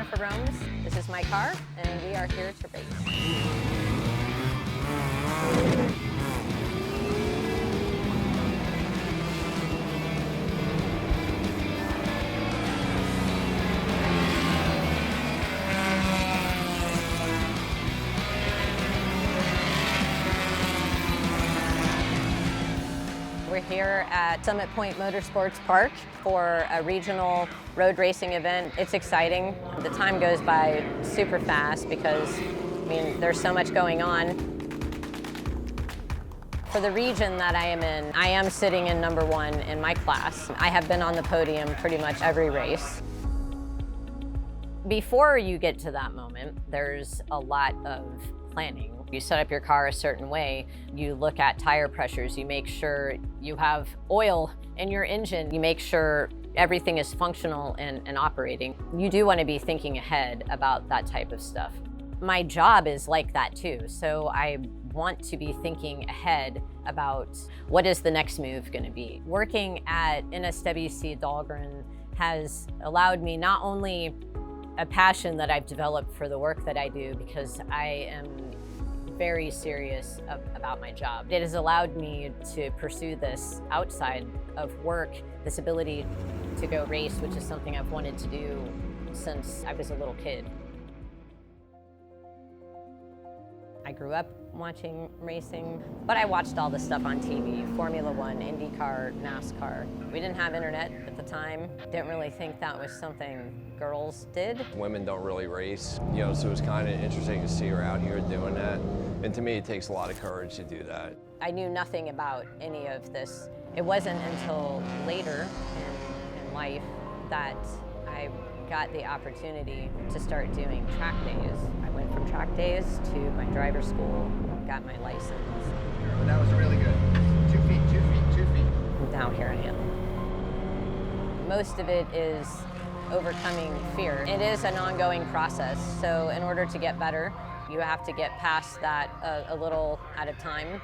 Jennifer Romes. This is my car, and we are here to race. We're here at Summit Point Motorsports Park for a regional road racing event. It's exciting. The time goes by super fast because, there's so much going on. For the region that I am in, I am sitting in number 1 in my class. I have been on the podium pretty much every race. Before you get to that moment, there's a lot of planning. You set up your car a certain way, you look at tire pressures, you make sure you have oil in your engine, you make sure everything is functional and operating. You do want to be thinking ahead about that type of stuff. My job is like that too, so I want to be thinking ahead about what is the next move going to be. Working at NSWC Dahlgren has allowed me not only a passion that I've developed for the work that I do, because I am very serious about my job. It has allowed me to pursue this outside of work, this ability to go race, which is something I've wanted to do since I was a little kid. I grew up watching racing, but I watched all the stuff on TV, Formula One, IndyCar, NASCAR. We didn't have internet at the time. Didn't really think that was something girls did. Women don't really race, so it was kind of interesting to see her out here doing that. And to me, it takes a lot of courage to do that. I knew nothing about any of this. It wasn't until later in life that I got the opportunity to start doing track days. I went from track days to my driver's school, got my license. That was really good. 2 feet, 2 feet, 2 feet. Now here I am. Most of it is overcoming fear. It is an ongoing process, so in order to get better, you have to get past that a little at a time.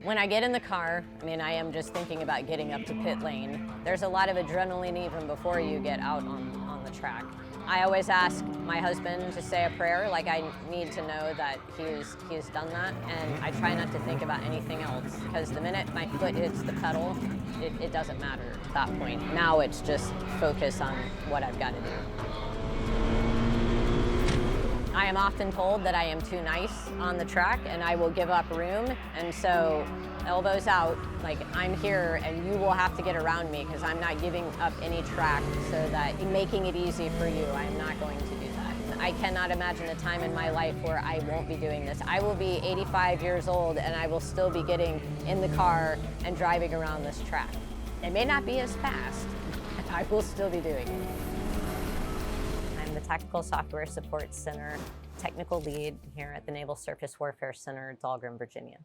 When I get in the car, I am just thinking about getting up to pit lane. There's a lot of adrenaline even before you get out on the track. I always ask my husband to say a prayer, like I need to know that he's done that, and I try not to think about anything else, because the minute my foot hits the pedal, it doesn't matter at that point. Now it's just focus on what I've got to do. I am often told that I am too nice on the track and I will give up room, and so elbows out, like I'm here and you will have to get around me because I'm not giving up any track so that making it easy for you, I am not going to do that. I cannot imagine a time in my life where I won't be doing this. I will be 85 years old and I will still be getting in the car and driving around this track. It may not be as fast, but I will still be doing it. I'm the Tactical Software Support Center technical lead here at the Naval Surface Warfare Center, Dahlgren, Virginia.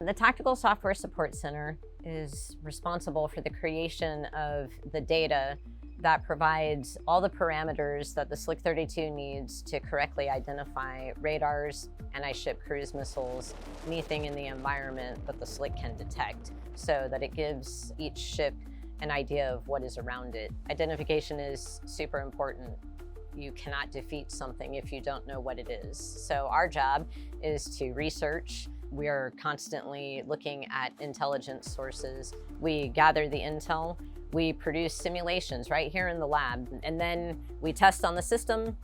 The Tactical Software Support Center is responsible for the creation of the data that provides all the parameters that the Slick 32 needs to correctly identify radars, anti-ship cruise missiles, anything in the environment that the Slick can detect, so that it gives each ship an idea of what is around it. Identification is super important. You cannot defeat something if you don't know what it is. So our job is to research. We are constantly looking at intelligence sources. We gather the intel. We produce simulations right here in the lab, and then we test on the system,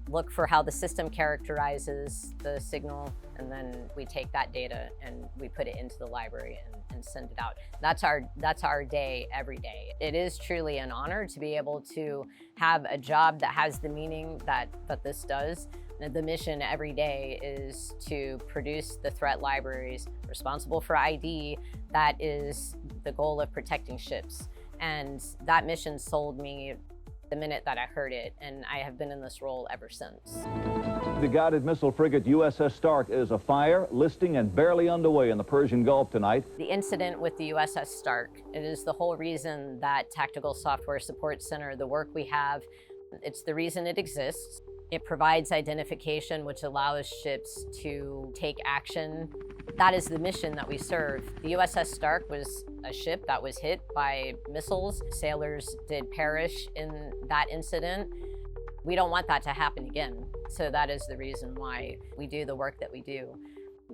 look for how the system characterizes the signal, and then we take that data and we put it into the library and send it out. That's our day every day. It is truly an honor to be able to have a job that has the meaning that this does. The mission every day is to produce the threat libraries responsible for ID. That is the goal of protecting ships. And that mission sold me the minute that I heard it, and I have been in this role ever since. The guided missile frigate USS Stark is afire, listing and barely underway in the Persian Gulf tonight. The incident with the USS Stark, it is the whole reason that Tactical Software Support Center, the work we have, it's the reason it exists. It provides identification, which allows ships to take action. That is the mission that we serve. The USS Stark was a ship that was hit by missiles. Sailors did perish in that incident. We don't want that to happen again. So that is the reason why we do the work that we do.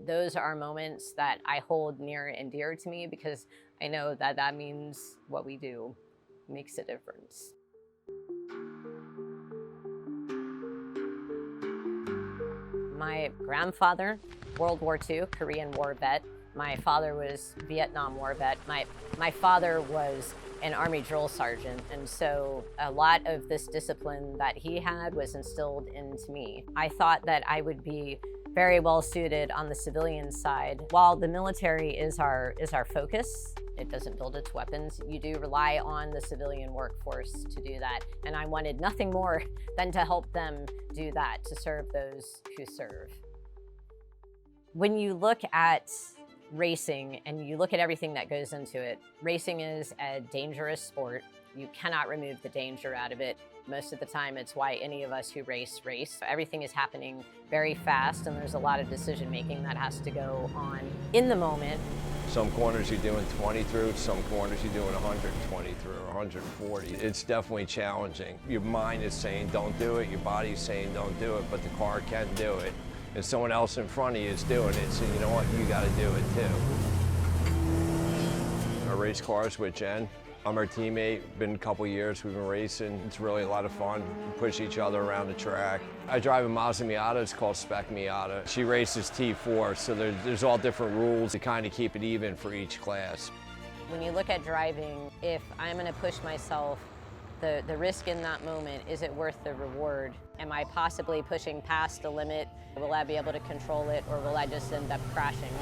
Those are moments that I hold near and dear to me because I know that that means what we do makes a difference. My grandfather, World War II, Korean War vet. My father was Vietnam War vet. My father was an Army drill sergeant, and so a lot of this discipline that he had was instilled into me. I thought that I would be very well suited on the civilian side. While the military is our focus, it doesn't build its weapons. You do rely on the civilian workforce to do that, and I wanted nothing more than to help them do that, to serve those who serve. When you look at racing and you look at everything that goes into it, racing is a dangerous sport. You cannot remove the danger out of it. Most of the time, it's why any of us who race. Everything is happening very fast, and there's a lot of decision making that has to go on in the moment. Some corners you're doing 20 through, some corners you're doing 120 through, 140. It's definitely challenging. Your mind is saying don't do it, your body's saying don't do it, but the car can do it. And someone else in front of you is doing it, so you know what, you gotta do it too. I race cars with Jen. I'm her teammate, been a couple years, we've been racing. It's really a lot of fun, we push each other around the track. I drive a Mazda Miata, it's called Spec Miata. She races T4, so there's all different rules to kind of keep it even for each class. When you look at driving, if I'm gonna push myself, the risk in that moment, is it worth the reward? Am I possibly pushing past the limit? Will I be able to control it, or will I just end up crashing?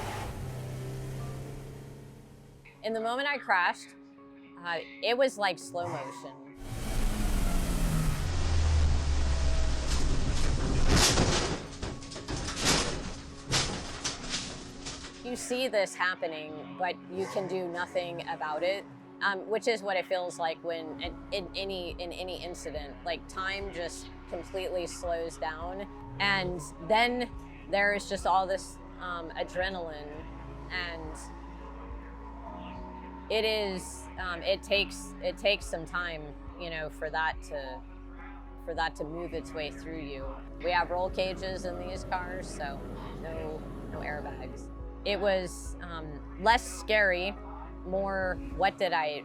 In the moment I crashed, it was like slow motion. You see this happening, but you can do nothing about it, which is what it feels like when in any incident, like time just completely slows down, and then there is just all this adrenaline, and it takes some time, you know, for that to move its way through you. We have roll cages in these cars, so no airbags. It was less scary, more what did I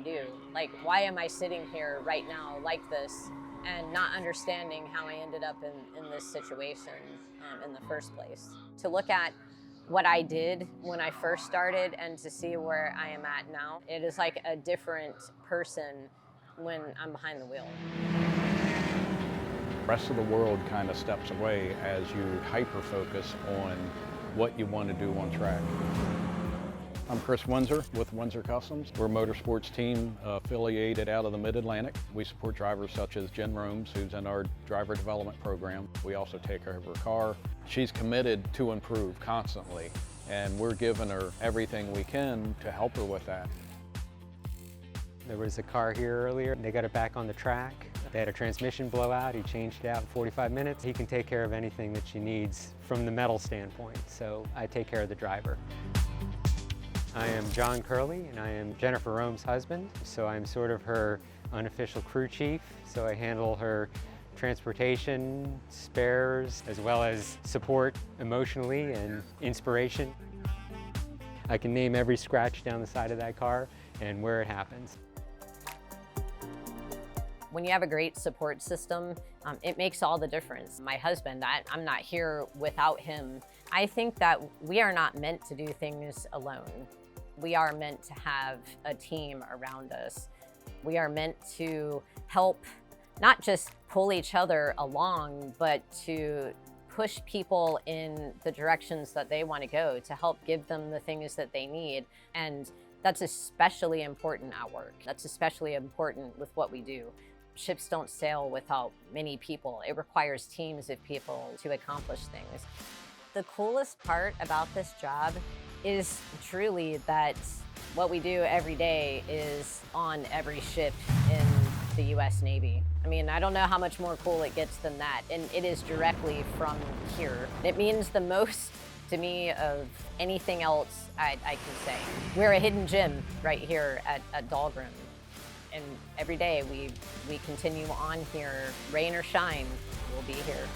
do? Like, why am I sitting here right now like this and not understanding how I ended up in this situation in the first place? To look at what I did when I first started and to see where I am at now, it is like a different person when I'm behind the wheel. The rest of the world kind of steps away as you hyper-focus on what you want to do on track. I'm Chris Windsor with Windsor Customs. We're a motorsports team affiliated out of the Mid-Atlantic. We support drivers such as Jen Romes, who's in our driver development program. We also take care of her car. She's committed to improve constantly, and we're giving her everything we can to help her with that. There was a car here earlier. They got it back on the track. They had a transmission blowout. He changed it out in 45 minutes. He can take care of anything that she needs from the metal standpoint, so I take care of the driver. I am John Curley, and I am Jennifer Rome's husband, so I'm sort of her unofficial crew chief, so I handle her transportation, spares, as well as support emotionally and inspiration. I can name every scratch down the side of that car and where it happens. When you have a great support system, it makes all the difference. My husband, I'm not here without him. I think that we are not meant to do things alone. We are meant to have a team around us. We are meant to help not just pull each other along, but to push people in the directions that they want to go, to help give them the things that they need. And that's especially important at work. That's especially important with what we do. Ships don't sail without many people. It requires teams of people to accomplish things. The coolest part about this job is truly that what we do every day is on every ship in the US Navy. I mean, I don't know how much more cool it gets than that, and it is directly from here. It means the most to me of anything else I can say. We're a hidden gem right here at Dahlgren. and every day we continue on here, rain or shine, we'll be here.